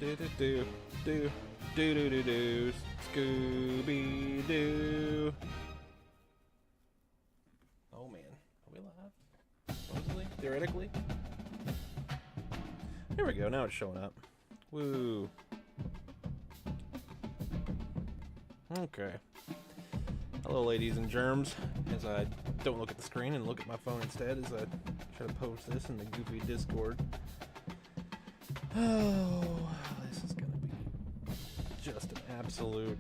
do do do do do do do do Scooby Doo. Oh man, are we live? Supposedly, theoretically. Here we go. Now it's showing up. Woo. Okay. Hello, ladies and germs. As I don't look at the screen and look at my phone instead, as I try to post this in the goofy Discord. Oh, this is gonna be just an absolute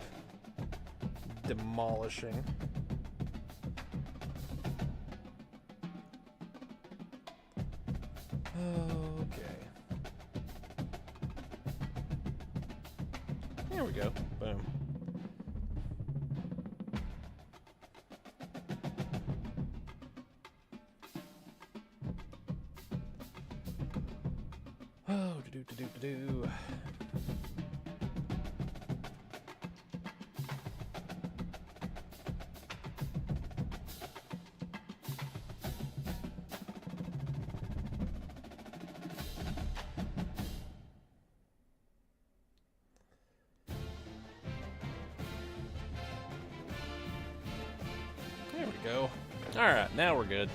demolishing. Okay. There we go. Boom. Oh, do. There we go. Alright, now we're good.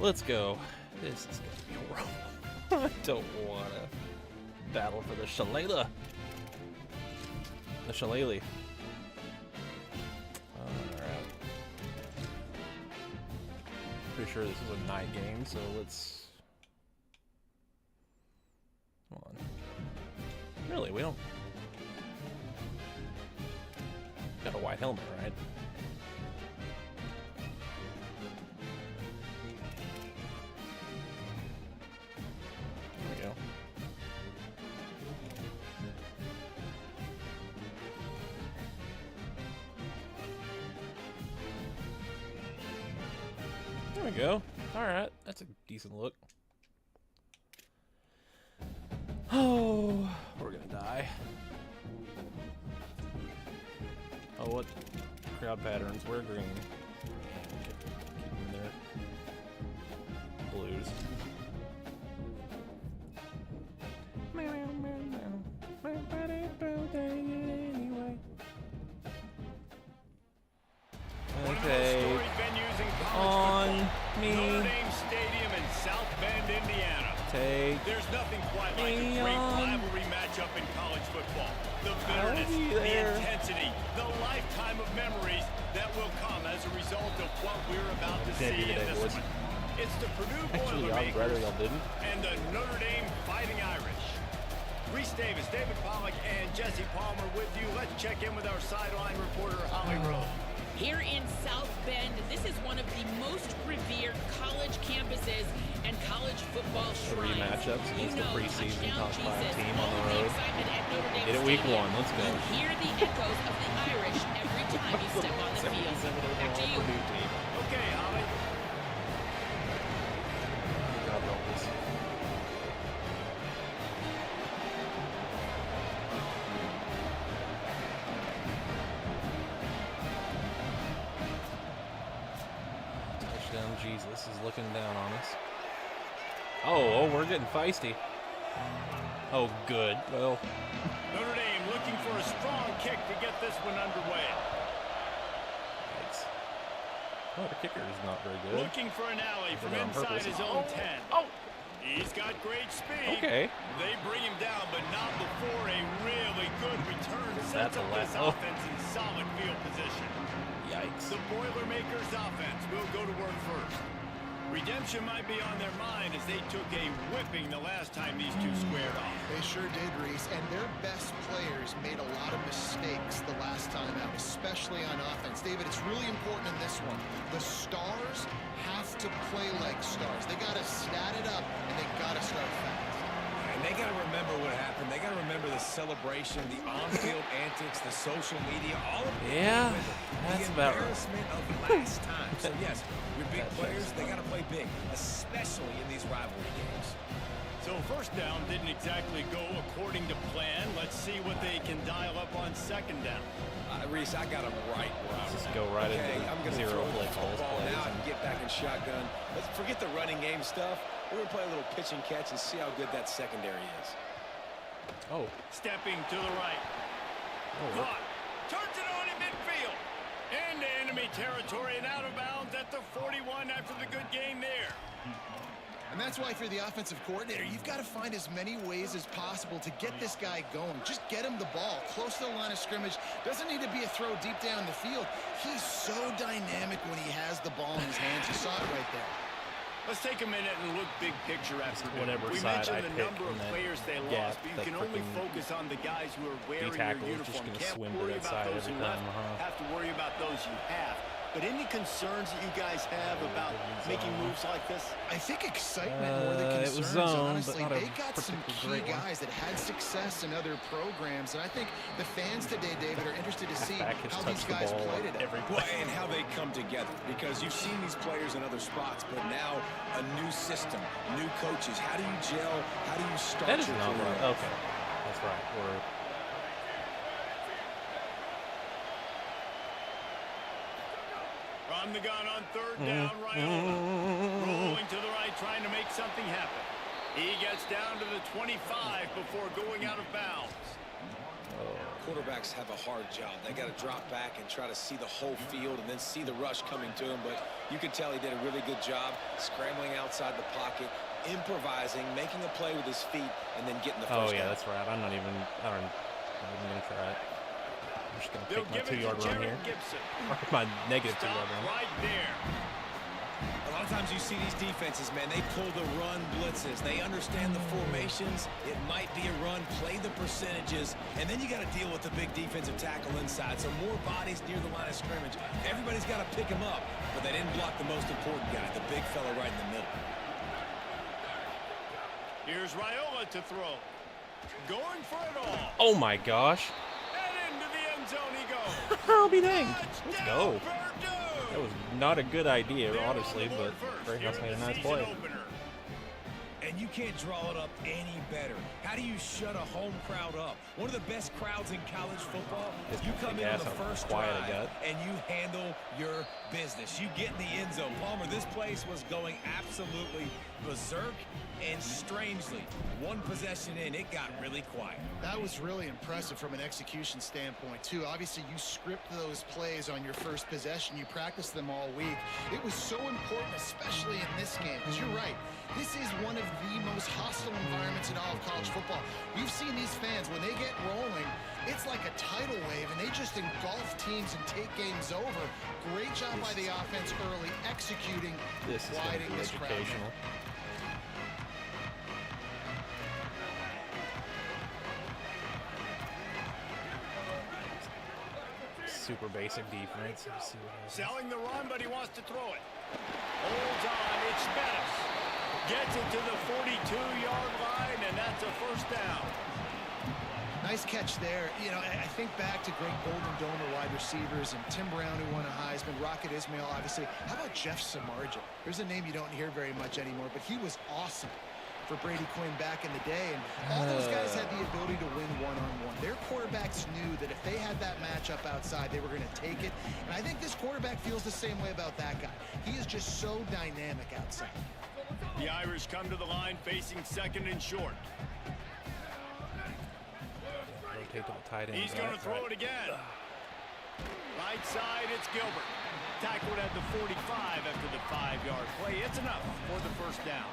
Let's go. This is gonna be horrible. I don't wanna battle for the shillelagh. The shillelagh. Alright. Pretty sure this is a night game, so let's... Come on. Really, we don't... Got a white helmet, right? There we go. Alright, that's a decent look. Oh, we're gonna die. Oh, what crowd patterns? We're green. Keep them in there. Blues. Okay. On me. Notre Dame Stadium in South Bend, Indiana. There's nothing quite like a great rivalry matchup in college football. The bitterness, the intensity, the lifetime of memories that will come as a result of what we're about to see in this one. It's the Purdue Boilermakers and the Notre Dame Fighting Irish. Reese Davis, David Pollack, and Jesse Palmer with you. Let's check in with our sideline reporter, Holly Rowe. Here in South Bend, this is one of the most revered college campuses and college football shrines. 3 matchups against the preseason top 5 team on the road. Did it at week 1. Let's go. You hear the echoes of the Irish every time you step on the field. Back to you. Okay, Holly. God help us. Touchdown Jesus is looking down on us. Oh, we're getting feisty. Oh, good. Well, Notre Dame looking for a strong kick to get this one underway. thanks. Oh, the kicker is not very good. Looking for an alley from On inside purpose. his own 10. Oh, He's got great speed. okay. They bring him down, but not before a really good return That's sets a up lot. this Oh. offense in solid field position. Yikes. The Boilermakers offense will go to work first. Redemption might be on their mind as they took a whipping the last time these two squared off. They sure did, Reese, and their best players made a lot of mistakes the last time out, especially on offense. David, it's really important in this one. The stars have to play like stars. They got to stat it up, and they got to start fast. And they got to remember what happened. They got to remember the celebration, the on-field antics, the social media, all of it. Yeah, that's the about right. embarrassment of last time. So, yes, your big players, they got to play big, especially in these rivalry games. So first down didn't exactly go according to plan. Let's see what they can dial up on second down. Reese, I got them right where I Just was go right okay, into I'm gonna zero throw play the calls football plays. now and get back in shotgun. Let's forget the running game stuff. We're going to play a little pitch and catch and see how good that secondary is. Oh. Stepping to the right. Caught. Turns it on in midfield. Into enemy territory and out of bounds at the 41 after the good game there. And that's why, if you're the offensive coordinator, you've got to find as many ways as possible to get this guy going. Just get him the ball close to the line of scrimmage. Doesn't need to be a throw deep down the field. He's so dynamic when he has the ball in his hands. You saw it right there. Let's take a minute and look big picture after whatever we side I mentioned the pick number of in that players they gap, lost, but you that can only freaking focus on the guys who are wearing D-tackle your is just uniform. gonna Can't swim to worry that about side those who every left. time, Have to worry about those you have. But any concerns that you guys have about making moves like this? I think excitement more than It was concerns, zone, honestly. but not a They got some particularly key great one. guys that had success in other programs, and I think the fans today, David, are interested to see Halfback has how these touched the guys ball play today. every Well, play. and how they come together, because you've seen these players in other spots, but now a new system, new coaches. How do you gel? How do you start That is your not career? right. Okay. That's right. We're From the gun on third down, Raiola. Rolling to the right, trying to make something happen. He gets down to the 25 before going out of bounds. Quarterbacks have a hard job. They got to drop back and try to see the whole field and then see the rush coming to him. But you can tell he did a really good job scrambling outside the pocket, improvising, making a play with his feet, and then getting the first down. that's right. I'm not even going to try it. I'm just going to They'll take my give it 2-yard to run Jared here. Gibson. Or my negative Stop 2-yard run. right there. A lot of times you see these defenses, man, they pull the run blitzes. They understand the formations. It might be a run, play the percentages, and then you got to deal with the big defensive tackle inside. So more bodies near the line of scrimmage. Everybody's got to pick him up, but they didn't block the most important guy, the big fella right in the middle. Here's Raiola to throw. Going for it all. Oh my gosh. And into the end zone he goes. I'll be dang. Let's Touchdown, go. Purdue. That was not a good idea, They're honestly, on the board but first Greyhouse here made in a the nice season play. opener. And you can't draw it up any better. How do you shut a home crowd up? One of the best crowds in college football. It's You come in on gas the how first quiet I drive got. and you handle your business. You get in the end zone. Palmer, this place was going absolutely berserk, and strangely, one possession in, it got really quiet. That was really impressive from an execution standpoint, too. Obviously, you script those plays on your first possession. You practice them all week. It was so important, especially in this game, because you're right. This is one of the most hostile environments in all of college football. We've seen these fans, when they get rolling, it's like a tidal wave, and they just engulf teams and take games over. Great job by the offense early, executing, This is going to quieting be this crowd. educational. Super basic defense. Let's see what happens. Selling the run, but he wants to throw it. Holds on. It's Bettis. Gets it to the 42-yard line, and that's a first down. Nice catch there. You know, I think back to great Golden Domer wide receivers and Tim Brown, who won a Heisman, Rocket Ismail, obviously. How about Jeff Samardzija? There's a name you don't hear very much anymore, but he was awesome for Brady Quinn back in the day, and all those guys had the ability to win one-on-one. Their quarterbacks knew that if they had that matchup outside, they were going to take it, and I think this quarterback feels the same way about that guy. He is just so dynamic outside. The Irish come to the line facing second and short. Rotate to the tight end. He's going to throw it again. Right side, it's Gilbert. Tackled at the 45 after the 5-yard play. It's enough for the first down.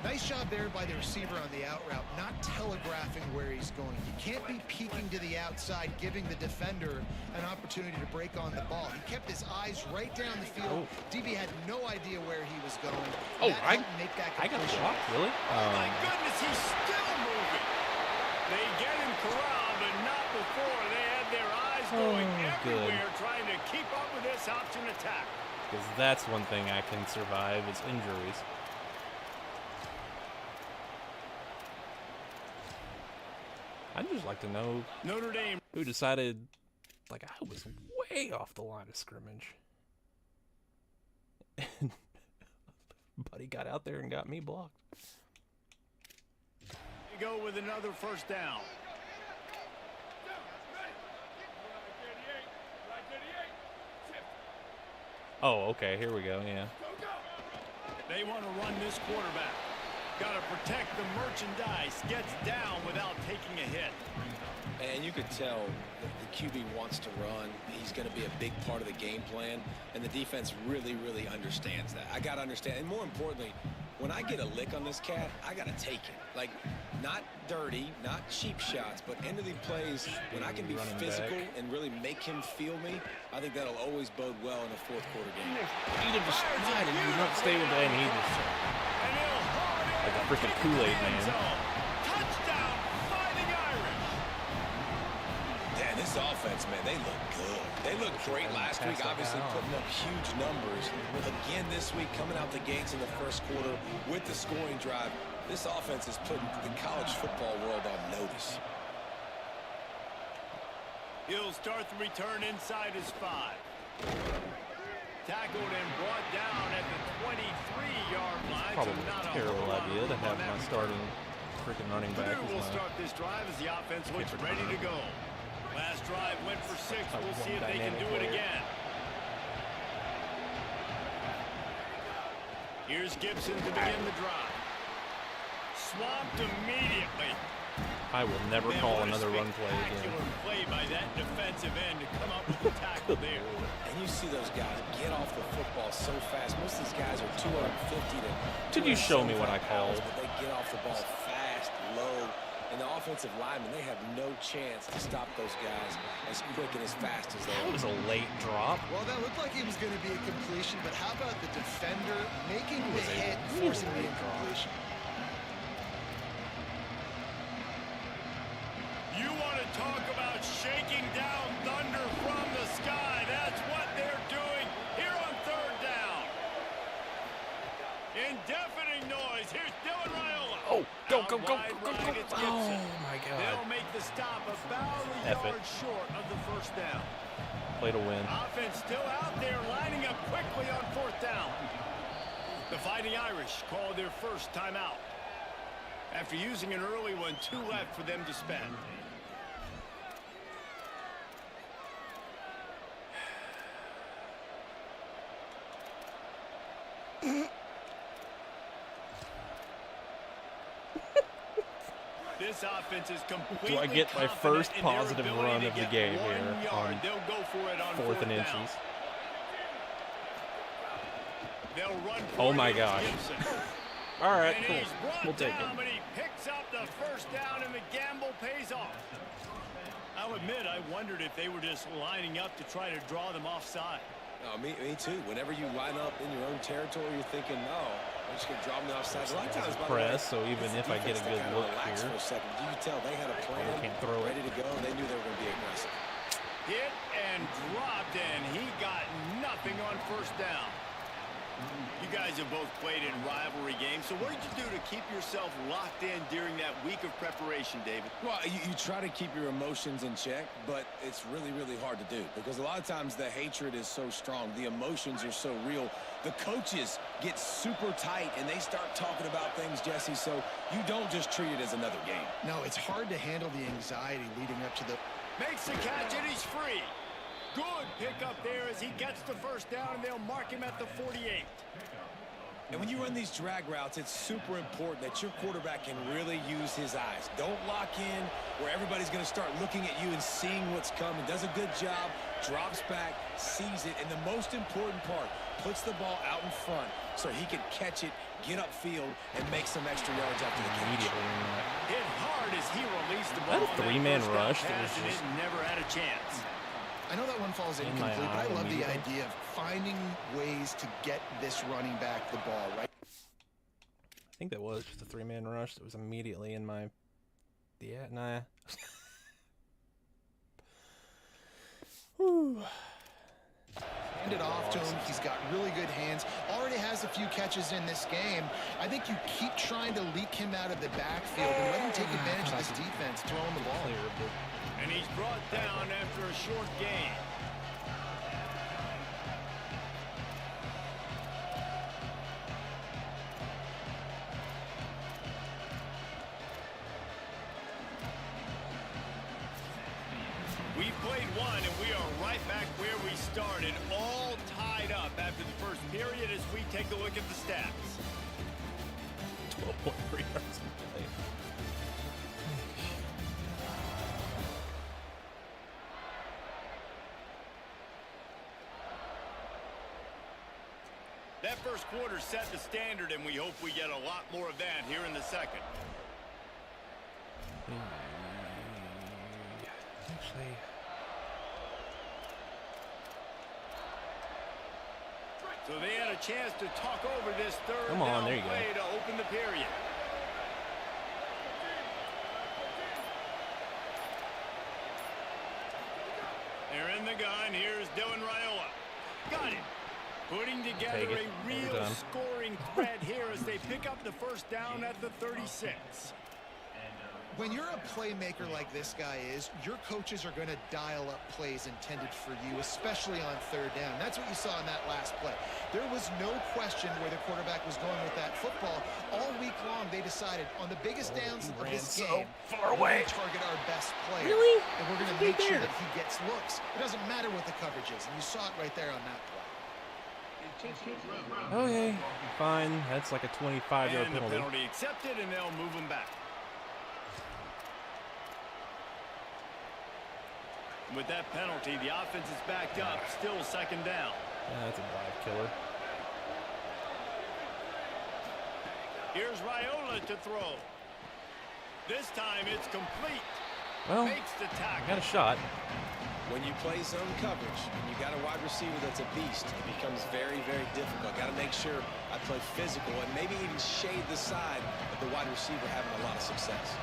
Nice job there by the receiver on the out route, not telegraphing where he's going. You can't be peeking to the outside, giving the defender an opportunity to break on the ball. He kept his eyes right down the field. DB had no idea where he was going. Oh, That I helped make that got completion. blocked, really? Oh, my goodness, he's still moving. They get him corralled, but not before. They had their eyes going everywhere trying to keep up with this option attack. Because that's one thing I can survive is injuries. I'd just like to know Notre Dame. who decided, like, I was way off the line of scrimmage. And Buddy got out there and got me blocked. You go with another first down. Oh, okay, here we go, yeah. They want to run this quarterback. Got to protect the merchandise. Gets down without taking a hit. And you could tell that the QB wants to run. He's going to be a big part of the game plan. And the defense really, really understands that. I got to understand. And more importantly, when I get a lick on this cat, I got to take it. Like, not dirty, not cheap shots, but end of the plays, when I can be physical and really make him feel me, I think that'll always bode well in a fourth quarter game. He'd have just slide and you not stay with that, and he just like a freaking Kool-Aid man. Touchdown, Fighting Irish. Yeah, this offense, man, they look good. They looked great last week, obviously putting up huge numbers. Again this week, coming out the gates in the first quarter with the scoring drive. This offense is putting the college football world on notice. He'll start the return inside his 5. Tackled and brought down at the 23-yard line. Probably so not a terrible idea to have my starting freaking running back. Purdue will start this drive as the offense looks ready to go. Last drive went for 6. We'll see if they can do it again. Here's Gibson to begin the drive. Swamped immediately. I will never call another run play again. Spectacular play by that defensive end to come up with the tackle there. And you see those guys get off the football so fast. Most of these guys are 250 to. Could you show me what I called? But they get off the ball fast, low. And the offensive linemen, they have no chance to stop those guys as quick and as fast as they That are. was a late drop. Well, that looked like it was going to be a completion, but how about the defender making the hit, forcing the incompletion? You want to talk about shaking down thunder from the sky. That's what they're doing here on 3rd down. In deafening noise, here's Dylan Raiola. Oh, go. Out wide right, it's Oh, Gibson. my God. They'll make the stop about a F it. yard short of the 1st down. Play to win. Offense still out there, lining up quickly on 4th down. The Fighting Irish called their first timeout. After using an early one, 2 left for them to spend. This offense is completely Do I get my confident first in their positive ability run to of the get game 1 here yard. on They'll go for it on 4th and down. inches? They'll run for Oh it my against gosh. Gibson. All right, And cool. he's brought We'll take down, it. but he picks up the 1st down, and the gamble pays off. I'll admit, I wondered if they were just lining up to try to draw them offside. No, me too. Whenever you line up in your own territory, you're thinking, no, I'm just going to draw them offside. A lot of times, by the way, Press, so even it's if the I get a defense that good kinda look relaxed here, for a second. You can tell they had a plan, can't throw it. ready to go. They knew they were going to be aggressive. Hit and dropped, and he got nothing on 1st down. You guys have both played in rivalry games, so what did you do to keep yourself locked in during that week of preparation, David? Well, you try to keep your emotions in check, but it's really, really hard to do because a lot of times the hatred is so strong. The emotions are so real. The coaches get super tight, and they start talking about things, Jesse, so you don't just treat it as another game. No, it's hard to handle the anxiety leading up to the... Makes the catch, and he's free. Good pickup there as he gets the 1st down, and they'll mark him at the 48. And when you run these drag routes, it's super important that your quarterback can really use his eyes. Don't lock in where everybody's going to start looking at you and seeing what's coming. Does a good job, drops back, sees it, and the most important part, puts the ball out in front so he can catch it, get upfield, and make some extra yards after the catch. Hit hard as he released the ball. That a 3-man First down rush that pass, was and just- it never had a chance. I know that one falls In my incomplete, but I eye love the immediately. idea of finding ways to get this running back the ball, right? I think that was just a 3-man rush that was immediately in my... Yeah, nah. Whew. Hand it off to him. He's got really good hands. Already has a few catches in this game. I think you keep trying to leak him out of the backfield and let him take advantage of this defense throwing the ball. Clear, but And he's brought down after a short gain. We played one, and we are right back where we started, all tied up after the first period as we take a look at the stats. 12.3 yards a play. That first quarter set the standard, and we hope we get a lot more of that here in the second. Actually, So they had a chance to talk over this third come on, down there you play go. to open the period. They're in the gun. Here's Dylan Raiola. Got it. Putting together Take it. a real Done. scoring threat here as they pick up the first down at the 36. When you're a playmaker like this guy is, your coaches are going to dial up plays intended for you, especially on third down. That's what you saw in that last play. There was no question where the quarterback was going with that football. All week long, they decided on the biggest downs of this game, far we're away. going to target our best player. Really? And we're going to Right make sure there. that he gets looks. It doesn't matter what the coverage is, and you saw it right there on that play. Okay, fine. That's like a 25-yard And the penalty. penalty accepted, and they'll move him back. With that penalty, the offense is backed up, still second down. Yeah, that's a drive killer. Here's Raiola to throw. This time it's complete. Well, Makes the I tackle. got a shot. When you play zone coverage and you got a wide receiver that's a beast, it becomes very, very difficult. Got to make sure I play physical and maybe even shade the side of the wide receiver having a lot of success.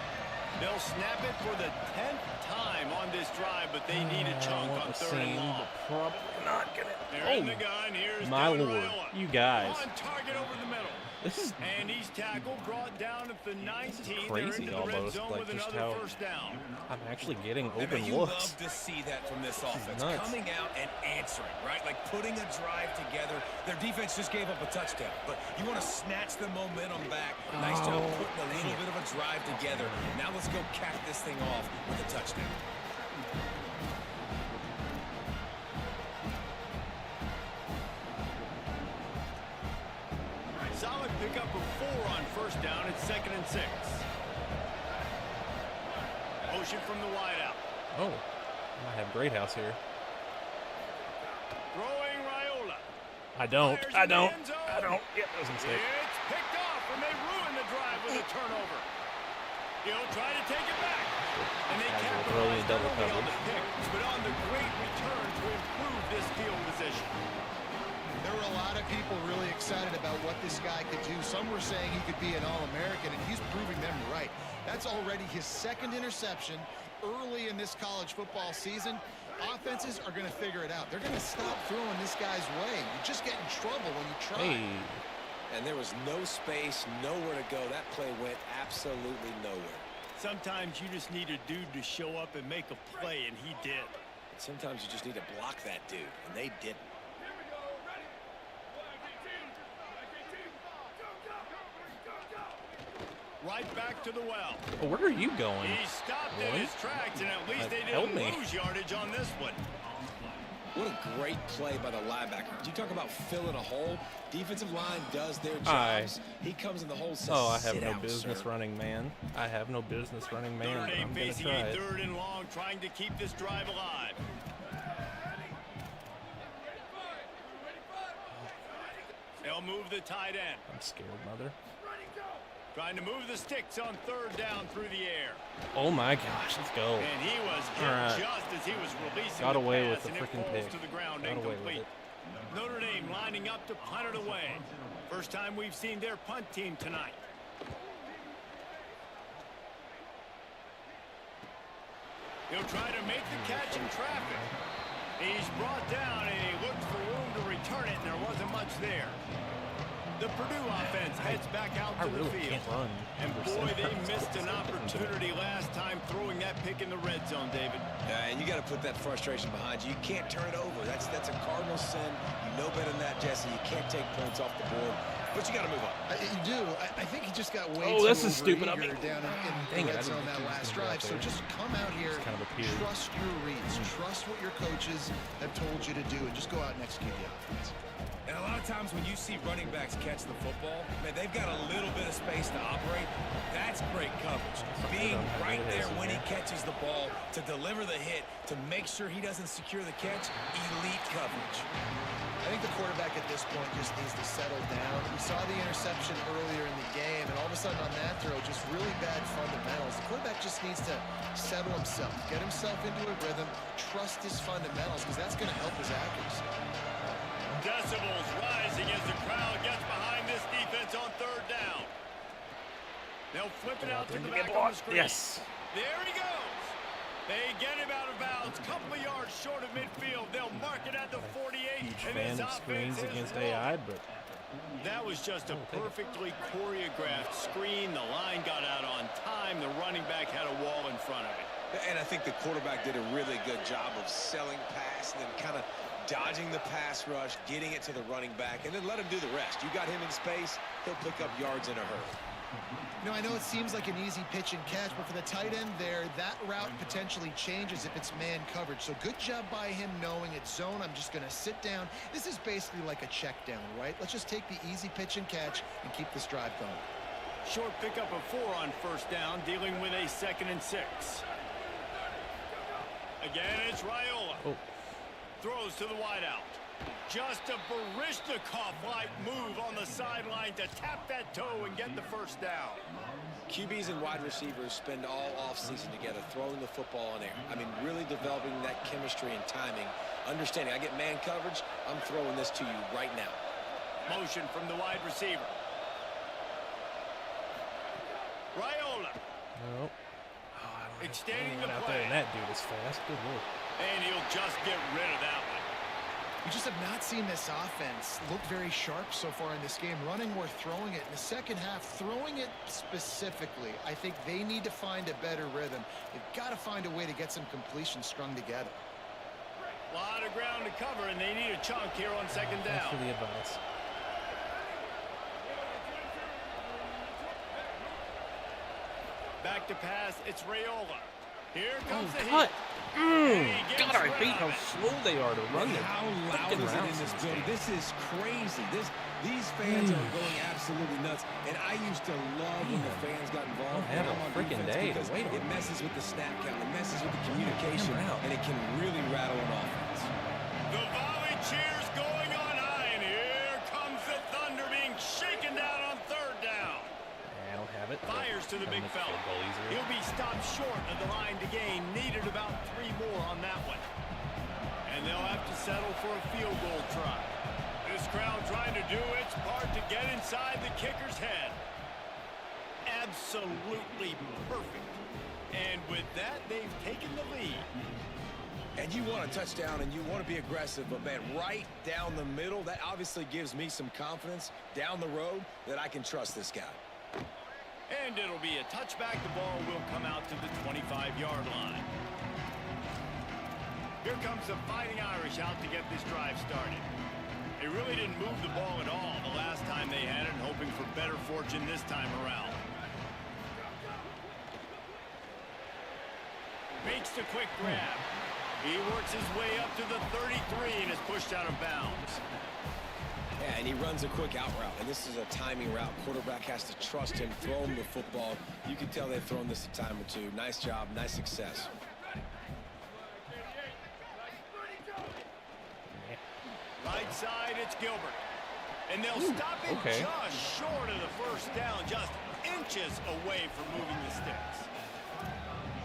They'll snap it for the 10th time on this drive, but they need a chunk I want on the third and same, long. but probably not gonna. They're in the gun. Here's my Dylan lord, Raiola. you guys. On target over the middle. This is And he's tackled, brought down at the 19. crazy They're into the red almost, zone like with just another how- first down. I'm actually getting And open you looks. love to see that from this offense. nuts. Coming out and answering, right? Like putting a drive together. Their defense just gave up a touchdown, but you want to snatch the momentum back. Nice job putting a little bit of a drive together. Now let's go cap this thing off with a touchdown. Solid pickup of 4 on first down. It's 2nd and 6. Motion from the wideout. Oh, I have Great House here. Throwing Raiola. I don't. Fires I in the don't. end zone. I don't. Yep, that was a mistake. It's picked off, and they ruin the drive with a turnover. He'll try to take it back. And they Casual throw in capitalize double not only on the coverage. pick, but on the great return to improve this field position. There were a lot of people really excited about what this guy could do. Some were saying he could be an All-American, and he's proving them right. That's already his 2nd interception early in this college football season. Offenses are going to figure it out. They're going to stop throwing this guy's way. You just get in trouble when you try. Hey, And there was no space, nowhere to go. That play went absolutely nowhere. Sometimes you just need a dude to show up and make a play, and he did. Sometimes you just need to block that dude, and they didn't. Right back to the well. oh, where are you going? He stopped in Really? his tracks, and at least they Help didn't me. lose yardage on this one. What a great play by the linebacker. You talk about filling a hole. Defensive line does their Aye. jobs. He comes in the hole and says, Oh, I have "Sit no out, business sir." running, man. I have no business running, man. Notre But Dame I'm gonna facing try a it. 3rd and long, trying to keep this drive alive. They'll move the tight end. I'm scared, mother. Trying to move the sticks on 3rd down through the air. Oh my gosh, let's go. And he was hit All right. just as he was releasing Got the away pass, with the and it freaking falls pick. to the ground Got away with incomplete. it. Notre Dame lining up to punt it away. First time we've seen their punt team tonight. He'll try to make the catch in traffic. He's brought down, and he looked for room to return it, and there wasn't much there. The Purdue offense heads back out I to the really field. can't run. And under boy, center. they It's missed an difficult to do. opportunity last time throwing that pick in the red zone, David. And you got to put that frustration behind you. You can't turn it over. That's a cardinal sin. You know better than that, Jesse. You can't take points off the board. But you got to move on. You do. I think he just got way Oh, too this is stupid of overeager me. down in Dang the it, I red didn't zone think that he was last gonna go drive. out So there. just come out here, Just kind of appeared. trust your reads, trust what your coaches have told you to do, and just go out and execute the offense. And a lot of of times when you see running backs catch the football, man, they've got a little bit of space to operate. That's great coverage. Being right there when he catches the ball to deliver the hit, to make sure he doesn't secure the catch, elite coverage. I think the quarterback at this point just needs to settle down. We saw the interception earlier in the game, and all of a sudden on that throw, just really bad fundamentals. The quarterback just needs to settle himself, get himself into a rhythm, trust his fundamentals, because that's going to help his accuracy. Decibels rising as the crowd gets behind this defense on third down. They'll flip it out to the back on the screen. Yes. There he goes. They get him out of bounds, couple of yards short of midfield. They'll mark it at the 48. Huge fan of screens against AI, but that was just a perfectly choreographed screen. The line got out on time. The running back had a wall in front of it. And I think the quarterback did a really good job of selling pass and then kind of dodging the pass rush, getting it to the running back, and then let him do the rest. You got him in space, he'll pick up yards in a hurry. You know, I know it seems like an easy pitch and catch, but for the tight end there, that route potentially changes if it's man coverage. So good job by him knowing it's zone. I'm just going to sit down. This is basically like a check down, right? Let's just take the easy pitch and catch and keep this drive going. Short pickup of 4 on first down, dealing with a 2nd and 6. Again, it's Raiola. oh, Throws to the wideout. Just a Baryshnikov-like move on the sideline to tap that toe and get the first down. QBs and wide receivers spend all offseason together throwing the football in air. I mean, really developing that chemistry and timing. Understanding, I get man coverage, I'm throwing this to you right now. Motion from the wide receiver. Raiola. no. Extending the out play. there, and that dude is fast. Good lord. And he'll just get rid of that one. We just have not seen this offense look very sharp so far in this game. Running or throwing it in the second half, throwing it specifically. I think they need to find a better rhythm. They've got to find a way to get some completions strung together. A lot of ground to cover, and they need a chunk here on 2nd down. Thanks for the advice. Back to pass, it's Raiola. Here comes the cut. heat. God, I hate how slow they are to run their How loud freaking is it in routes this in building? This is crazy. These fans are going absolutely nuts. And I used to love when the fans got involved. Have a I'm on freaking defense day to because wait on it it. messes with the snap count. It messes with the communication. Damn right. And it can really rattle an offense. The volley cheers going on high, and here comes the Thunder being shaken down on 3rd down. I don't have it. Fires to the big fella. He'll be stopped short of the line to gain. Needed about 3 more on that one. And they'll have to settle for a field goal try. This crowd trying to do its part to get inside the kicker's head. Absolutely perfect. And with that, they've taken the lead. And you want a touchdown and you want to be aggressive, but man, right down the middle, that obviously gives me some confidence down the road that I can trust this guy. And it'll be a touchback. The ball will come out to the 25-yard line. Here comes the Fighting Irish out to get this drive started. They really didn't move the ball at all the last time they had it, hoping for better fortune this time around. Makes the quick grab. He works his way up to the 33 and is pushed out of bounds. Yeah, and he runs a quick out route, and this is a timing route. Quarterback has to trust him, throw him the football. You can tell they've thrown this a time or two. Nice job, nice success. Right side, it's Gilbert. And they'll stop him just short of the first down, just inches away from moving the sticks.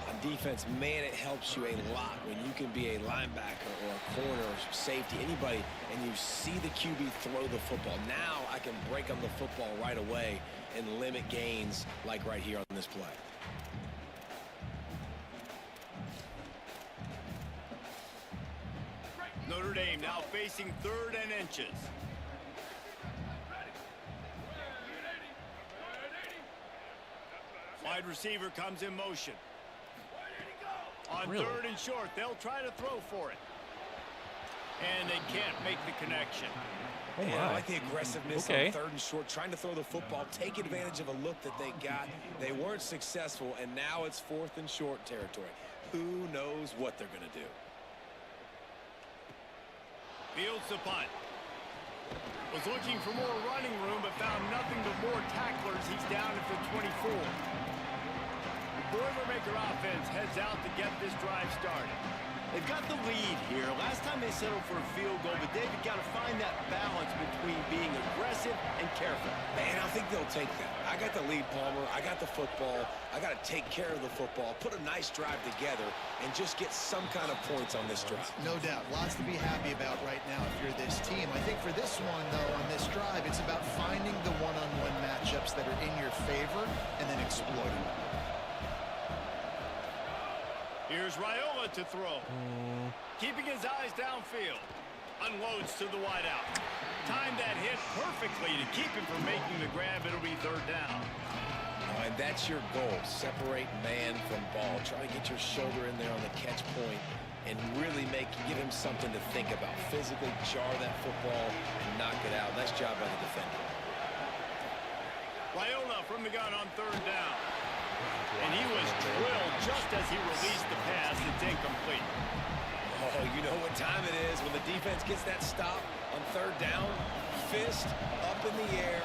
On defense, man, it helps you a lot when you can be a linebacker or a corner or safety, anybody, and you see the QB throw the football. Now I can break on the football right away and limit gains like right here on this play. Notre Dame now facing 3rd and inches. Wide receiver comes in motion. On 3rd and short, they'll try to throw for it. And they can't make the connection. Oh my. I like the aggressiveness on 3rd and short, trying to throw the football, take advantage of a look that they got. They weren't successful, and now it's 4th and short territory. Who knows what they're going to do? Fields the punt. Was looking for more running room, but found nothing but more tacklers. He's down at the 24. The Boilermaker offense heads out to get this drive started. They've got the lead here. Last time they settled for a field goal, but David got to find that balance between being aggressive and careful. Man, I think they'll take that. I got the lead, Palmer. I got the football. I got to take care of the football, put a nice drive together, and just get some kind of points on this drive. No doubt. Lots to be happy about right now if you're this team. I think for this one, though, on this drive, it's about finding the one-on-one matchups that are in your favor and then exploiting them. Here's Raiola to throw. Keeping his eyes downfield. Unloads to the wideout. Timed that hit perfectly to keep him from making the grab. It'll be third down. And that's your goal. Separate man from ball. Try to get your shoulder in there on the catch point and really give him something to think about. Physically jar that football and knock it out. Nice job by the defender. Raiola from the gun on third down. And he was drilled just as he released the pass. It's incomplete. Oh, you know what time it is when the defense gets that stop on third down. Fist up in the air.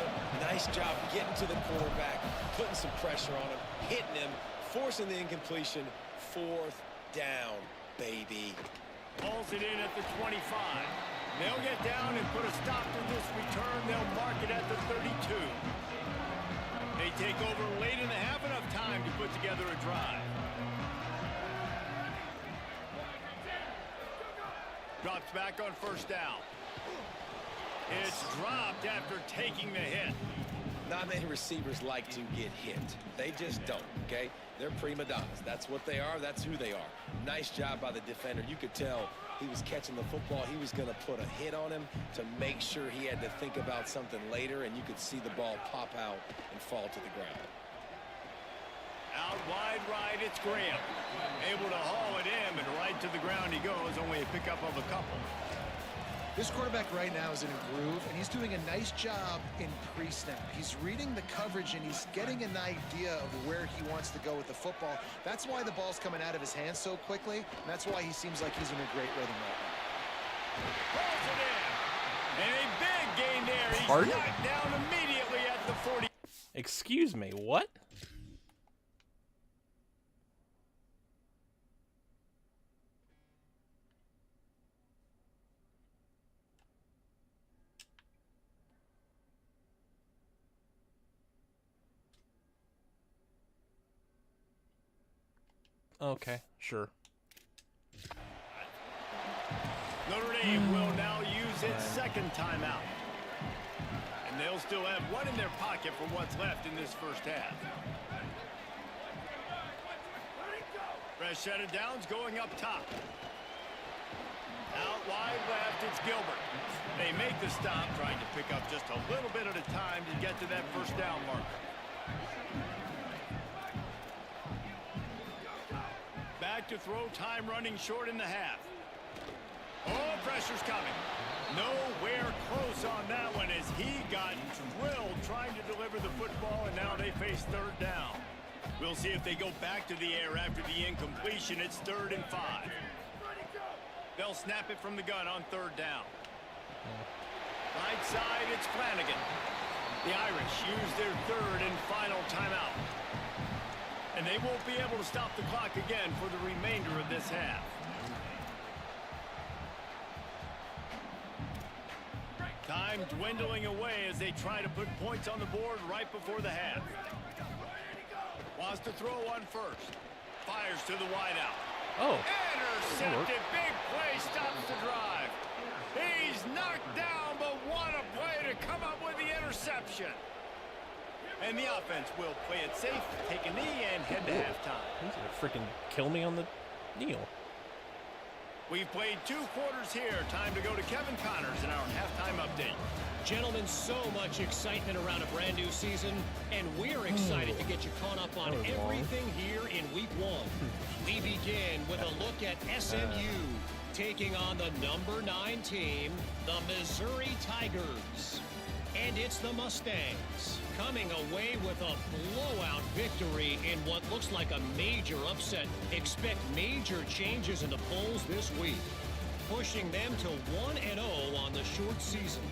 Nice job getting to the quarterback, putting some pressure on him, hitting him, forcing the incompletion. Fourth down, baby. Hauls it in at the 25. They'll get down and put a stop to this return. They'll mark it at the 32. They take over late in the half, enough time to put together a drive. Drops back on first down. It's dropped after taking the hit. Not many receivers like to get hit. They just don't, okay? They're prima donnas. That's what they are. That's who they are. Nice job by the defender. You could tell he was catching the football. He was going to put a hit on him to make sure he had to think about something later, and you could see the ball pop out and fall to the ground. Out wide right, it's Graham. Able to haul it in, but right to the ground he goes. Only a pickup of a couple. This quarterback right now is in a groove, and he's doing a nice job in pre-snap. He's reading the coverage, and he's getting an idea of where he wants to go with the football. That's why the ball's coming out of his hands so quickly, and that's why he seems like he's in a great rhythm right now. Pulls it in. And a big gain there. He's Pardon? knocked down immediately at the 40. Excuse me, what? Okay, sure. Notre Dame will now use its second timeout. And they'll still have one in their pocket for what's left in this first half. Fresh set of downs going up top. Out wide left, it's Gilbert. They make the stop, trying to pick up just a little bit at a time to get to that first down marker. Back to throw, time running short in the half. Oh, pressure's coming. Nowhere close on that one as he got drilled trying to deliver the football, and now they face third down. We'll see if they go back to the air after the incompletion. It's 3rd and 5. They'll snap it from the gun on third down. Right side, it's Flanagan. The Irish use their third and final timeout. And they won't be able to stop the clock again for the remainder of this half. Time dwindling away as they try to put points on the board right before the half. Wants to throw on first. Fires to the wideout. Oh. Intercepted. Big play stops the drive. He's knocked down, but what a play to come up with the interception. And the offense will play it safe, take a knee, and head to halftime. He's gonna freaking kill me on the kneel. We've played 2 quarters here. Time to go to Kevin Connors in our halftime update. Gentlemen, so much excitement around a brand new season, and we're excited to get you caught up on everything here in Week 1. We begin with a look at SMU taking on the number 9 team, the Missouri Tigers. And it's the Mustangs coming away with a blowout victory in what looks like a major upset. Expect major changes in the polls this week, pushing them to 1-0 on the short season.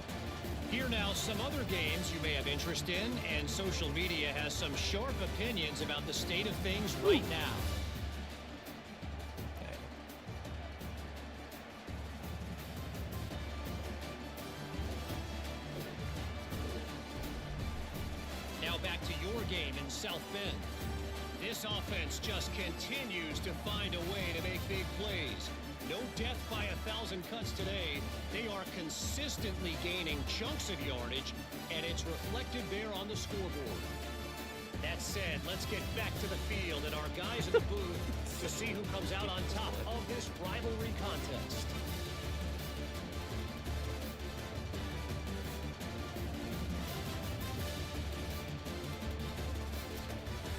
Here now some other games you may have interest in, and social media has some sharp opinions about the state of things right now. Now back to your game in South Bend. This offense just continues to find a way to make big plays. No death by 1,000 cuts today. They are consistently gaining chunks of yardage, and it's reflected there on the scoreboard. That said, let's get back to the field and our guys in the booth to see who comes out on top of this rivalry contest.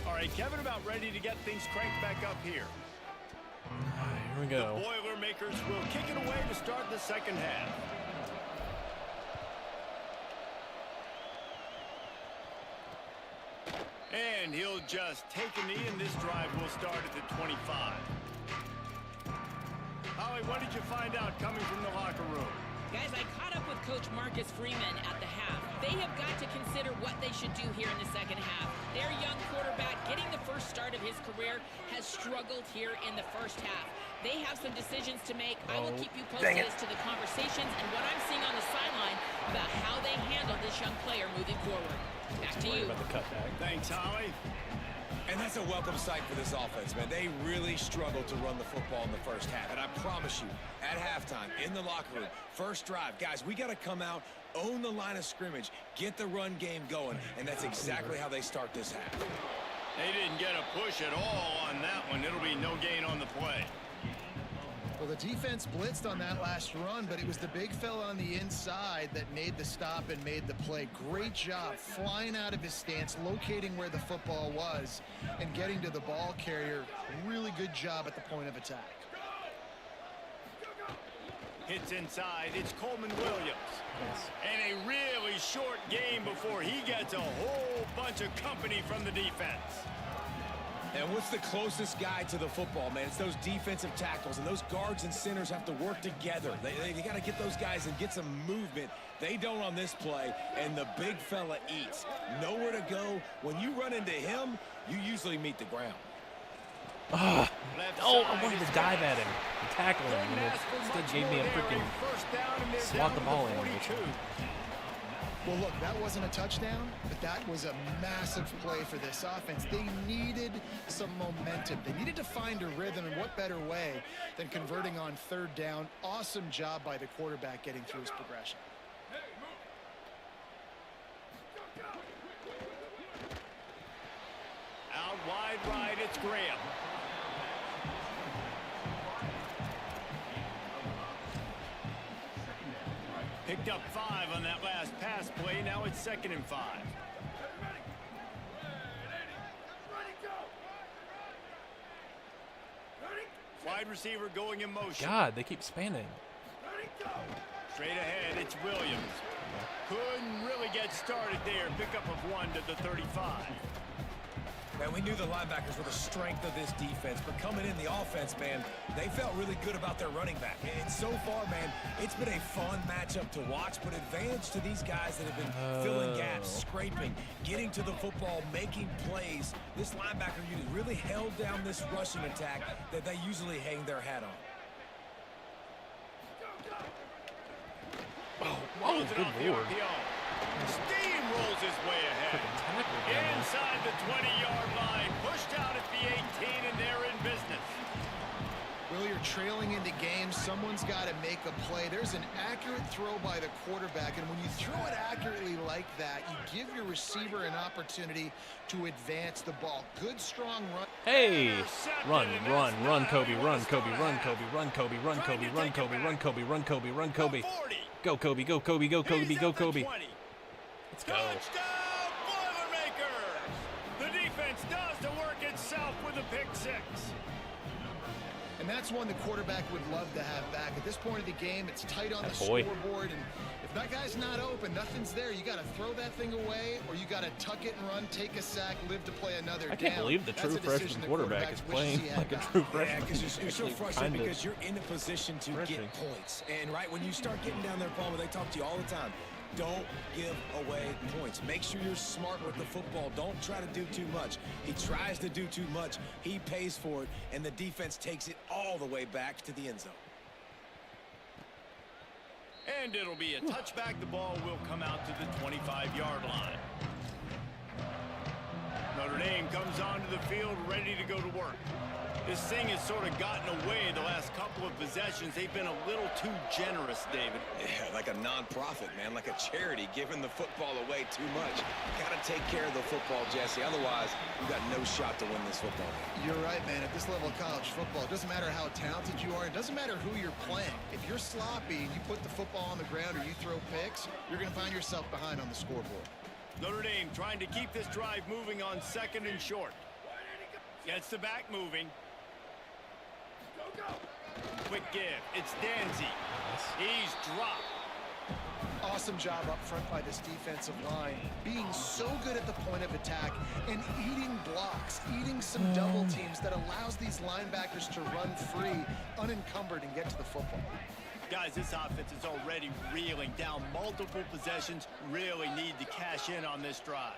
All right, Kevin, about ready to get things cranked back up here. Here we go. The Boilermakers will kick it away to start the second half. And he'll just take a knee, and this drive will start at the 25. Holly, what did you find out coming from the locker room? Guys, I caught up with Coach Marcus Freeman at the half. They have got to consider what they should do here in the second half. Their young quarterback, getting the first start of his career, has struggled here in the first half. They have some decisions to make. I will keep you posted as to the conversations and what I'm seeing on the sideline about how they handle this young player moving forward. Back to you. About the cutback. Thanks, Holly. And that's a welcome sight for this offense, man. They really struggled to run the football in the first half. And I promise you, at halftime, in the locker room, first drive, guys, we got to come out, own the line of scrimmage, get the run game going. And that's exactly how they start this half. They didn't get a push at all on that one. It'll be no gain on the play. Well, the defense blitzed on that last run, but it was the big fella on the inside that made the stop and made the play. Great job flying out of his stance, locating where the football was, and getting to the ball carrier. Really good job at the point of attack. Hits inside. It's Coleman Williams. And a really short game before he gets a whole bunch of company from the defense. And what's the closest guy to the football, man? It's those defensive tackles, and those guards and centers have to work together. They got to get those guys and get some movement. They don't on this play, and the big fella eats. Nowhere to go. When you run into him, you usually meet the ground. Oh, I wanted to dive at him and tackle him, and it instead gave me a freaking swat the ball in. Well, look, that wasn't a touchdown, but that was a massive play for this offense. They needed some momentum. They needed to find a rhythm, and what better way than converting on third down. Awesome job by the quarterback getting through his progression. Out wide right, it's Graham. Picked up 5 on that last pass play. Now it's 2nd and 5. Wide receiver going in motion. God, they keep spanning. Straight ahead, it's Williams. Couldn't really get started there. Pickup of 1 to the 35. Man, we knew the linebackers were the strength of this defense, but coming in the offense, man, they felt really good about their running back. And so far, man, it's been a fun matchup to watch, but advantage to these guys that have been filling gaps, scraping, getting to the football, making plays. This linebacker unit really held down this rushing attack that they usually hang their hat on. Oh, good lord. Steamrolls his way ahead. Inside the 20-yard line. Pushed out at the 18, and they're in business. Well, you're trailing into games. Someone's got to make a play. There's an accurate throw by the quarterback, and when you throw it accurately like that, you give your receiver an opportunity to advance the ball. Good, strong run. Hey! Run, Kobe, run, Kobe, run, Kobe, run, Kobe, run, Kobe, run, Kobe, run, Kobe, run, Kobe, run, Kobe. Go, Kobe, go, Kobe, go, Kobe, go, Kobe. Let's go. Touchdown, Boilermakers! The defense does the work itself with a pick 6. And that's one the quarterback would love to have back. At this point of the game, it's tight on the scoreboard, and if that guy's not open, nothing's there. You got to throw that thing away, or you got to tuck it and run, take a sack, live to play another down. I can't believe the true freshman quarterback is playing like a true freshman. Yeah, because you're so frustrated because you're in a position to get points. And right when you start getting down there, Paul, they talk to you all the time. Don't give away points. Make sure you're smart with the football. Don't try to do too much. He tries to do too much. He pays for it, and the defense takes it all the way back to the end zone. And it'll be a touchback. The ball will come out to the 25-yard line. Notre Dame comes onto the field ready to go to work. This thing has sort of gotten away the last couple of possessions. They've been a little too generous, David. Yeah, like a non-profit, man, like a charity, giving the football away too much. Got to take care of the football, Jesse. Otherwise, you've got no shot to win this football game. You're right, man. At this level of college football, it doesn't matter how talented you are. It doesn't matter who you're playing. If you're sloppy and you put the football on the ground or you throw picks, you're going to find yourself behind on the scoreboard. Notre Dame trying to keep this drive moving on 2nd and short. Gets the back moving. Quick give. It's Danzy. He's dropped. Awesome job up front by this defensive line, being so good at the point of attack and eating blocks, eating some double teams that allows these linebackers to run free, unencumbered, and get to the football. Guys, this offense is already reeling down multiple possessions. Really need to cash in on this drive.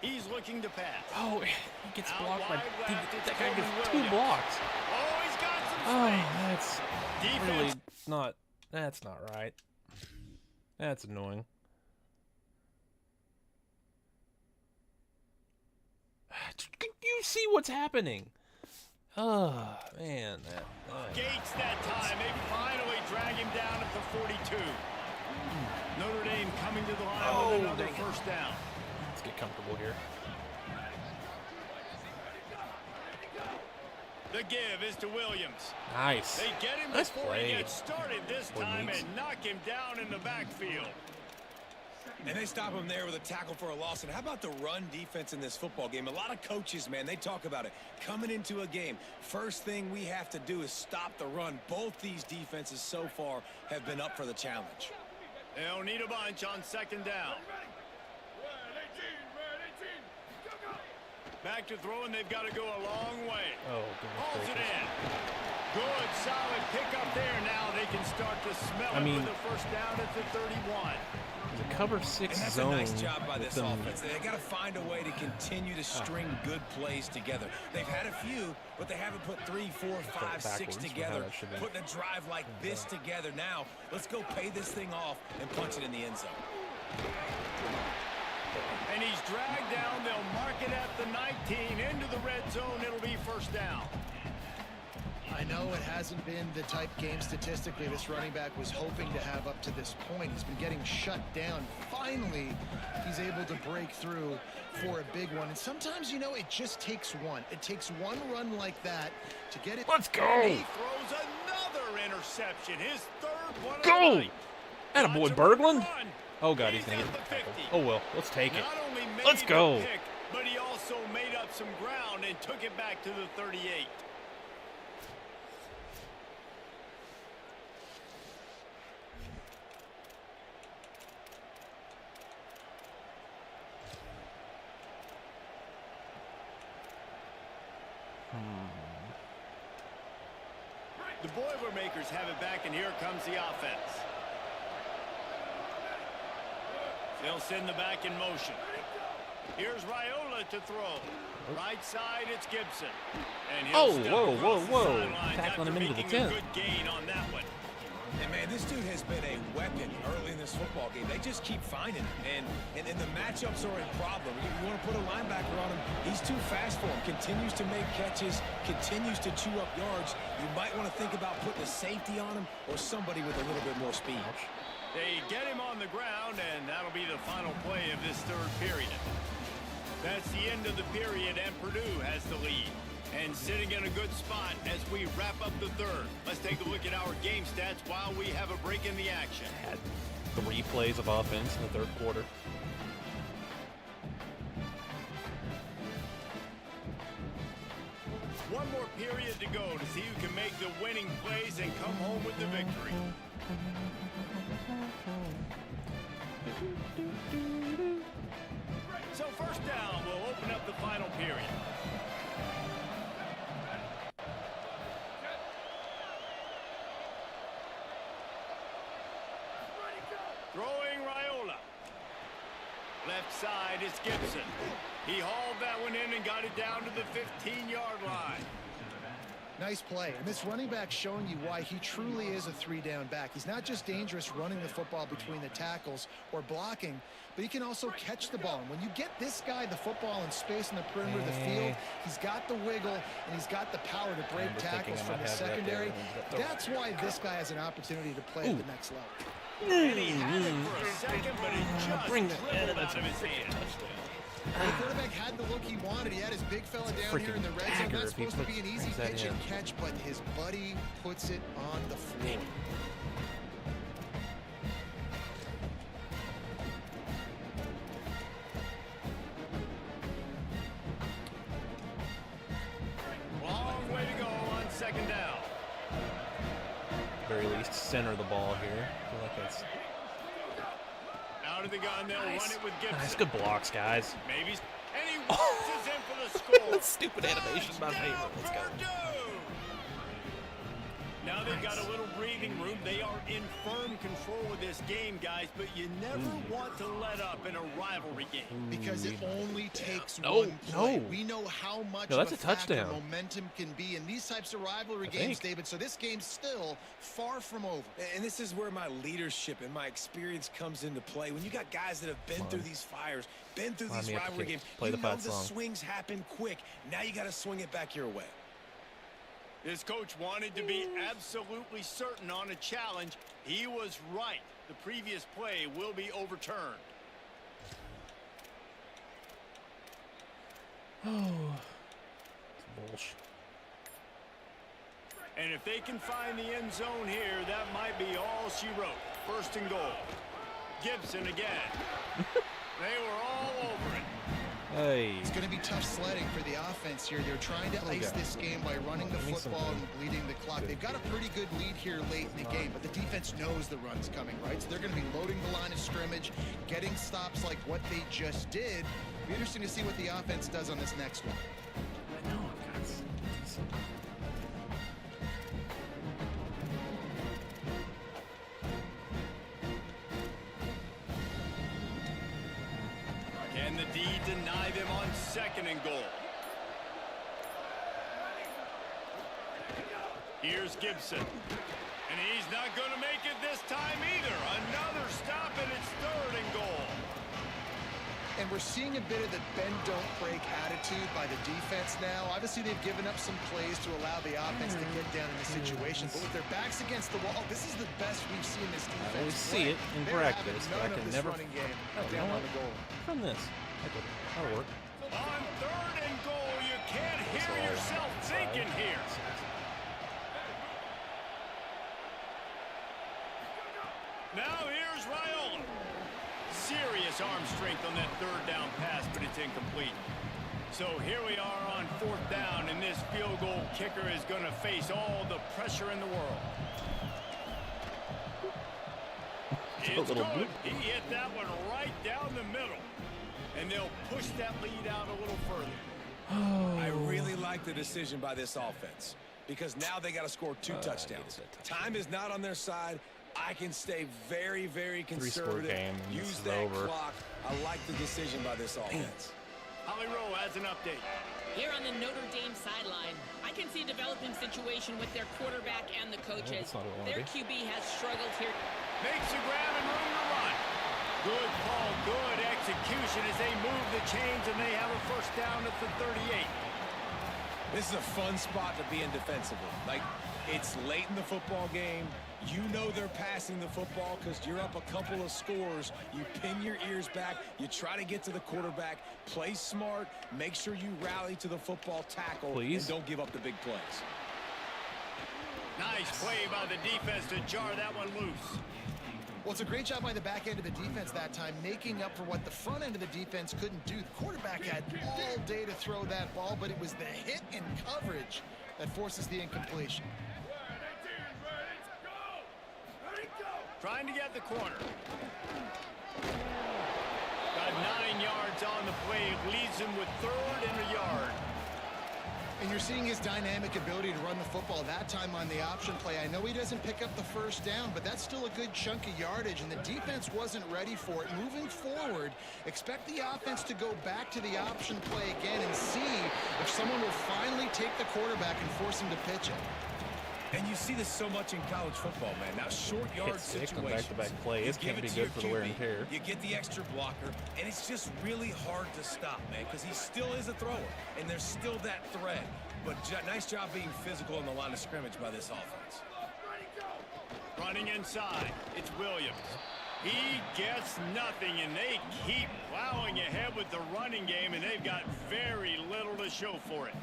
He's looking to pass. Oh, he gets blocked by... That guy gets 2 blocks. Oh, he's got some space. Oh, that's Defense. really not... That's not right. That's annoying. You see what's happening. Oh, man. Gates that time. They finally drag him down at the 42. Notre Dame coming to the line with another first down. Let's get comfortable here. The give is to Williams. Nice. They get him Nice before play. he gets started this time and knock him down in the backfield. And they stop him there with a tackle for a loss. And how about the run defense in this football game? A lot of coaches, man, they talk about it. Coming into a game, first thing we have to do is stop the run. Both these defenses so far have been up for the challenge. They'll need a bunch on 2nd down. Back to throw, and they've got to go a long way. Oh, Pulls goodness it gracious. in. Good, solid pickup there. Now they can start to smell it with a first down at the 31. The cover 6 and that's zone. a nice job by this offense. They got to find a way to continue to string good plays together. They've had a few, but they haven't put 3, 4, 5, 6 together. Putting a drive like this together. Now, let's go pay this thing off and punch it in the end zone. And he's dragged down. They'll mark it at the 19. Into the red zone. It'll be first down. I know it hasn't been the type game statistically this running back was hoping to have up to this point. He's been getting shut down. Finally, he's able to break through for a big one. And sometimes, you know, it just takes one. It takes one run like that to get it. Let's go. He throws another interception. His third one. Go. Attaboy, Berglund. Run. Oh, God, he's going to get tackled. Oh, well, let's take it. Not only made Let's go. the pick, but he also made up some ground and took it back to the 38. The Boilermakers have it back, and here comes the offense. They'll send the back in motion. Here's Raiola to throw. Right side, it's Gibson. And he'll step across the sidelines Tackling him after into the making a 10th. good gain on that one. And, man, this dude has been a weapon early in this football game. They just keep finding him. And the matchups are a problem. You want to put a linebacker on him, he's too fast for him. Continues to make catches, continues to chew up yards. You might want to think about putting a safety on him or somebody with a little bit more speed. They get him on the ground, and that'll be the final play of this third period. That's the end of the period, and Purdue has the lead. And sitting in a good spot as we wrap up the third. Let's take a look at our game stats while we have a break in the action. Had 3 plays of offense in the third quarter. One more period to go to see who can make the winning plays and come home with the victory. So first down will open up the final period. Throwing Raiola. Left side is Gibson. He hauled that one in and got it down to the 15-yard line. Nice play. And this running back showing you why he truly is a three-down back. He's not just dangerous running the football between the tackles or blocking, but he can also catch the ball. And when you get this guy the football in space in the perimeter of the field, he's got the wiggle and he's got the power to break tackles from the secondary. That's why this guy has an opportunity to play at the next level. And he had it for a second, but it just dribbled out of his hand. The quarterback had the look he wanted. He had his big fella down here in the red zone. That's supposed to be an easy pitch and catch, but his buddy puts it on the floor. Long way to go on second down. Very least center the ball here. I feel like that's Out of the gun, they'll run it with Gibson. nice. Good blocks, guys. Maybe, and he waltzes in for the score. That stupid animation's my favorite. Let's go. Now they've got a little breathing room. They are in firm control of this game, guys, but you never want to let up in a rivalry game. Because it only takes one play. We know how much that's of a a factor touchdown. momentum can be in these types of rivalry games, David. So this game's still far from over. And this is where my leadership and my experience comes into play. When you got guys that have been through these fires, been through these rivalry games, you know the swings happen quick. Now you got to swing it back your way. This coach wanted to be absolutely certain on a challenge. He was right. The previous play will be overturned. Oh, bullshit. And if they can find the end zone here, that might be all she wrote. First and goal. Gibson again. They were all over it. Hey. It's going to be tough sledding for the offense here. They're trying to ice this game by running the football and bleeding the clock. They've got a pretty good lead here late in the game, but the defense knows the run's coming, right? So they're going to be loading the line of scrimmage, getting stops like what they just did. It'll be interesting to see what the offense does on this next one. I know, guys. Can the D deny them on second and goal? Here's Gibson. And he's not going to make it this time either. Another stop, and it's third and goal. And we're seeing a bit of the bend-don't-break attitude by the defense now. Obviously, they've given up some plays to allow the offense to get down in the situation. But with their backs against the wall, this is the best we've seen this defense I always see it in practice, but I can never running game down on the goal. from this. That'll work. On third and goal, you can't hear yourself thinking here. Now here's Raiola. Serious arm strength on that third down pass, but it's incomplete. So here we are on fourth down, and this field goal kicker is going to face all the pressure in the world. It's good. He hit that one right down the middle. And they'll push that lead out a little further. I really like the decision by this offense because now they got to score 2 touchdowns. Time is not on their side. I can stay very, very conservative. Game, use that clock. I like the decision by this offense. Holly Rowe has an update. Here on the Notre Dame sideline, I can see a developing situation with their quarterback and the coaches. Their QB has struggled here. Makes a grab and room to run. Good call, good execution as they move the chains, and they have a first down at the 38. This is a fun spot to be in defensively. Like, it's late in the football game. You know they're passing the football because you're up a couple of scores. You pin your ears back. You try to get to the quarterback. Play smart. Make sure you rally to the football tackle. And don't give up the big plays. Nice play by the defense to jar that one loose. Well, it's a great job by the back end of the defense that time, making up for what the front end of the defense couldn't do. The quarterback had all day to throw that ball, but it was the hit and coverage that forces the incompletion. Trying to get the corner. Got 9 yards on the play. Leaves him with third and a yard. And you're seeing his dynamic ability to run the football, that time on the option play. I know he doesn't pick up the first down, but that's still a good chunk of yardage, and the defense wasn't ready for it. Moving forward, expect the offense to go back to the option play again and see if someone will finally take the quarterback and force him to pitch it. And you see this so much in college football, man. Now, short yard situations. Back-to-back play. It can't be good for the wear and tear. You get the extra blocker, and it's just really hard to stop, man, because he still is a thrower, and there's still that threat. But nice job being physical in the line of scrimmage by this offense. Running inside, it's Williams. He gets nothing, and they keep plowing ahead with the running game, and they've got very little to show for it.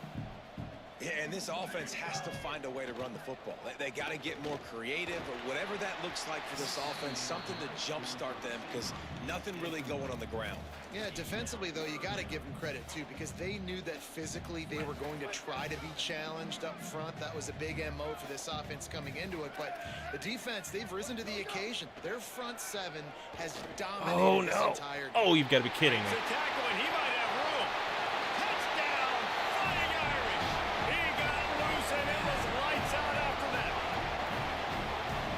Yeah, and this offense has to find a way to run the football. They got to get more creative, or whatever that looks like for this offense, something to jumpstart them, because nothing really going on the ground. Yeah, defensively, though, you got to give them credit, too, because they knew that physically they were going to try to be challenged up front. That was a big MO for this offense coming into it. But the defense, they've risen to the occasion. Their front seven has dominated this entire game. Oh, you've got to be kidding me. It's a tackle, and he might have room. Touchdown, Fighting Irish. He got loose, and it was lights out after that.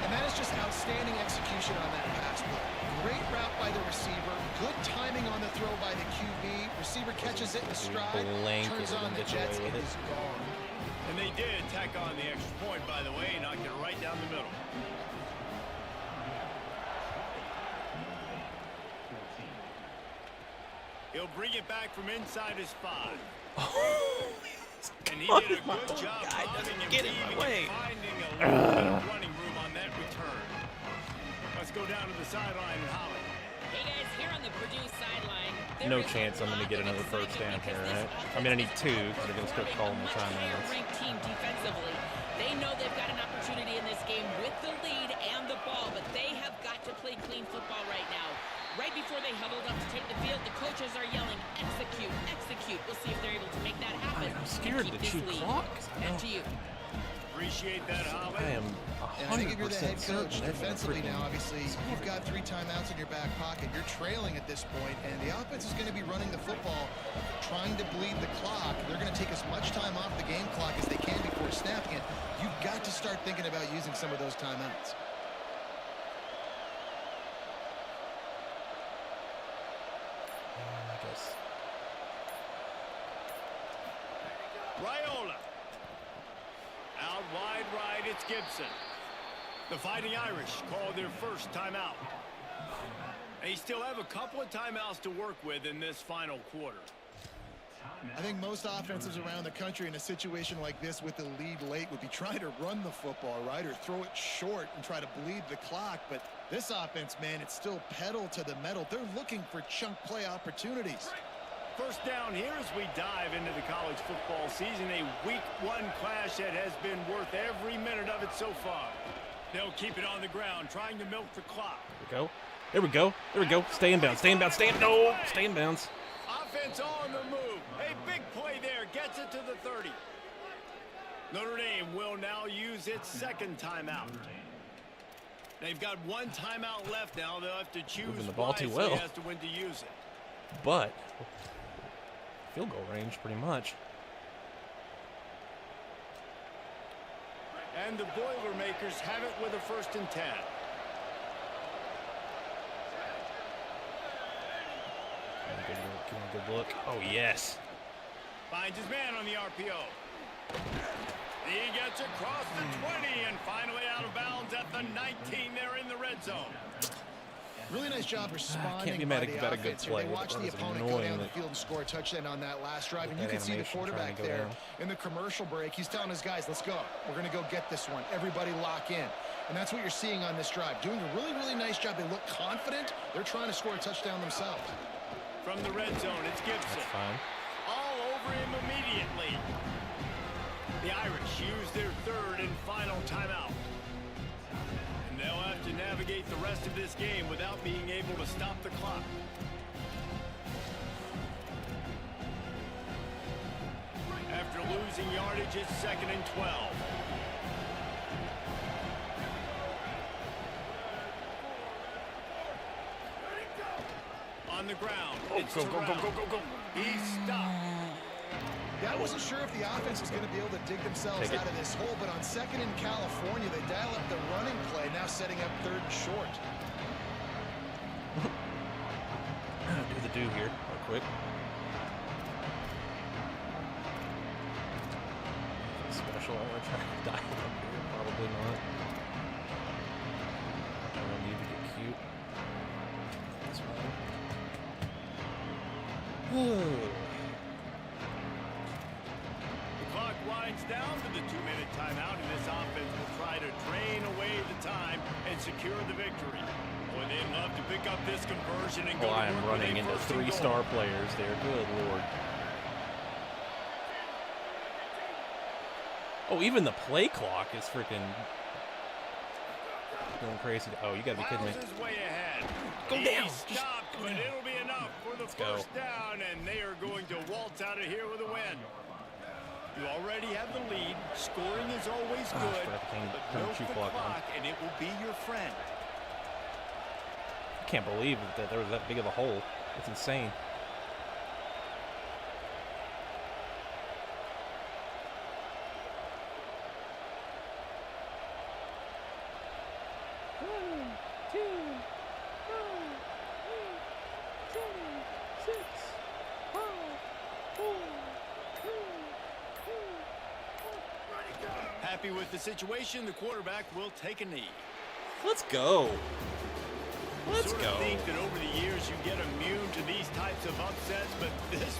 And that is just outstanding execution on that pass play. Great route by the receiver. Good timing on the throw by the QB. Receiver catches it in stride, turns on the Jets, and is gone. And they did tack on the extra point, by the way, knocked it right down the middle. He'll bring it back from inside his 5. And he did a good job finding a little bit of running room on that return. Let's go down to the sideline and Holly. Hey guys, here on the Purdue sideline. No chance I'm going to get another first down here, right? I mean, I need 2 because they're going to start calling the timeouts. Ranked team defensively. They know they've got an opportunity in this game with the lead and the ball, but they have got to play clean football right now. Right before they huddled up to take the field, the coaches are yelling, execute, execute. We'll see if they're able to make that happen. I'm scared to chew clock. Back to you. Appreciate that, Holly. I am 100% And I think if you're the head coach, certain defensively now, obviously, you've got 3 timeouts in your back pocket. You're trailing at this point, and the offense is going to be running the football, trying to bleed the clock. They're going to take as much time off the game clock as they can before snapping it. You've got to start thinking about using some of those timeouts. Raiola. Out wide right, it's Gibson. The Fighting Irish called their first timeout. They still have a couple of timeouts to work with in this final quarter. I think most offenses around the country in a situation like this with the lead late would be trying to run the football, right, or throw it short and try to bleed the clock. But this offense, man, it's still pedal to the metal. They're looking for chunk play opportunities. First down here as we dive into the college football season, a week 1 clash that has been worth every minute of it so far. They'll keep it on the ground, trying to milk the clock. There we go. There we go. Stay in bounds. Stay in bounds. No, stay in bounds. Offense on the move. A big play there. Gets it to the 30. Notre Dame will now use its second timeout. They've got 1 timeout left now. They'll have to choose moving the ball too well. as to when to use it. But field goal range pretty much. And the Boilermakers have it with a 1st and 10. Give him a good look. Oh, yes. Finds his man on the RPO. He gets across the 20 and finally out of bounds at the 19 there in the red zone. Really nice job responding be by mad the about a good offense. play. They watched the opponent go down the field and score a touchdown on that last drive. And you can see the quarterback there in the commercial break. He's telling his guys, let's go. We're going to go get this one. Everybody lock in. And that's what you're seeing on this drive. Doing a really, really nice job. They look confident. They're trying to score a touchdown themselves. From the red zone, it's Gibson. Fine. All over him immediately. The Irish use their 3rd and final timeout. And they'll have to navigate the rest of this game without being able to stop the clock. After losing yardage, it's 2nd and 12. On the ground, it's go. He's stopped. Yeah, I wasn't sure if the offense was going to be able to dig themselves out of this hole, but on second in California, they dial up the running play, now setting up third and short. Do the do here real quick. Special, I want to try to dial it up here. Probably not. I don't need to get cute. That's fine. The clock winds down to the 2-minute timeout, and this offense will try to drain away the time and secure the victory. Boy, they'd love to pick up this conversion and go to I am work with running a into first and goal. 3-star players there. Good lord. Oh, even the play clock is freaking going crazy. Oh, you gotta be kidding me. Miles is way ahead. Go He down. stopped, but it'll be enough for the first down, and they are going to waltz out of here with a win. You already have the lead. Scoring is always good, but milk the clock, and it will be your friend. I can't believe that there was that big of a hole. It's insane. Happy with the situation, the quarterback will take a knee. Let's go. Let's sort go. of think that over the years you get immune to these types of upsets, but this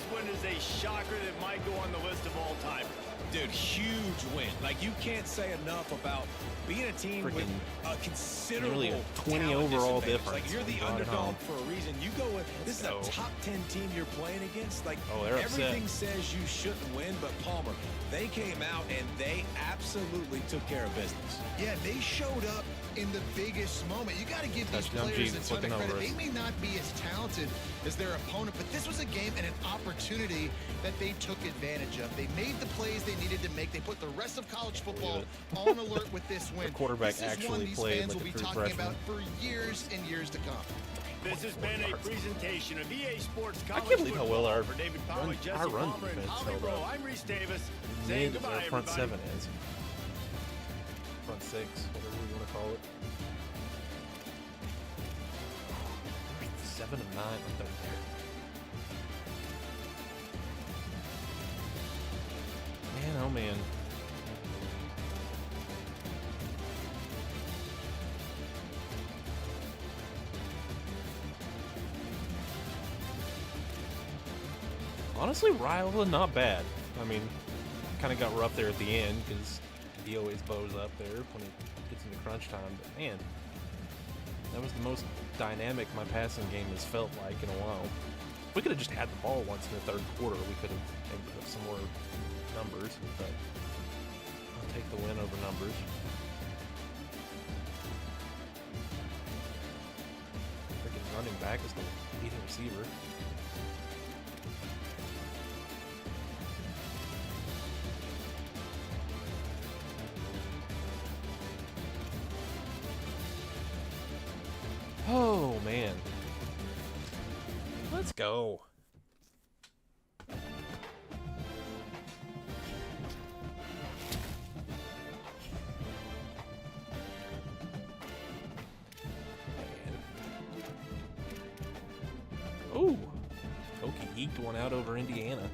one is a shocker that might go on the list of all time. Dude, huge win. Like, you can't say enough about being a team with a considerable nearly a 20 talent overall disadvantage. difference. Like, you're the underdog for a reason. You go with, this is a top 10 team you're playing against. Like, they're everything upset. says you shouldn't win, but Palmer, they came out and they absolutely took care of business. Yeah, they showed up in the biggest moment. You got to give these Touchdown, players Jesus, a ton of looking credit. over us. They may not be as talented as their opponent, but this was a game and an opportunity that they took advantage of. They made the plays they needed to make. They put the rest of college football on alert with this win. The quarterback this is actually one these played fans like will a be true talking freshman. about for years and years to come. This has been a presentation of EA Sports I College can't believe how well Football. our For David Power, Jesse run Palmer, and defense Holly held Rowe, up. I'm Reese Davis saying Mid, goodbye, our front everybody. 7 is. Front 6, whatever we want to call it. 7 of 9 right there. Man, oh man. Honestly, Riola, not bad. I mean, kind of got rough there at the end because he always bows up there when it gets into crunch time. But man, that was the most dynamic my passing game has felt like in a while. If we could have just had the ball once in the third quarter, we could have maybe put up some more numbers. But I'll take the win over numbers. Freaking running back is the leading receiver. Oh, man. Let's go. Ooh. Okie eked one out over Indiana.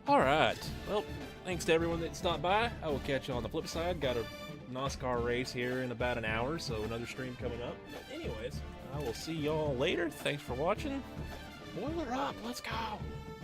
All right. Well, thanks to everyone that stopped by. I will catch you on the flip side. Got a NASCAR race here in about an hour, so another stream coming up. But anyways, I will see y'all later. Thanks for watching. Boiler up. Let's go.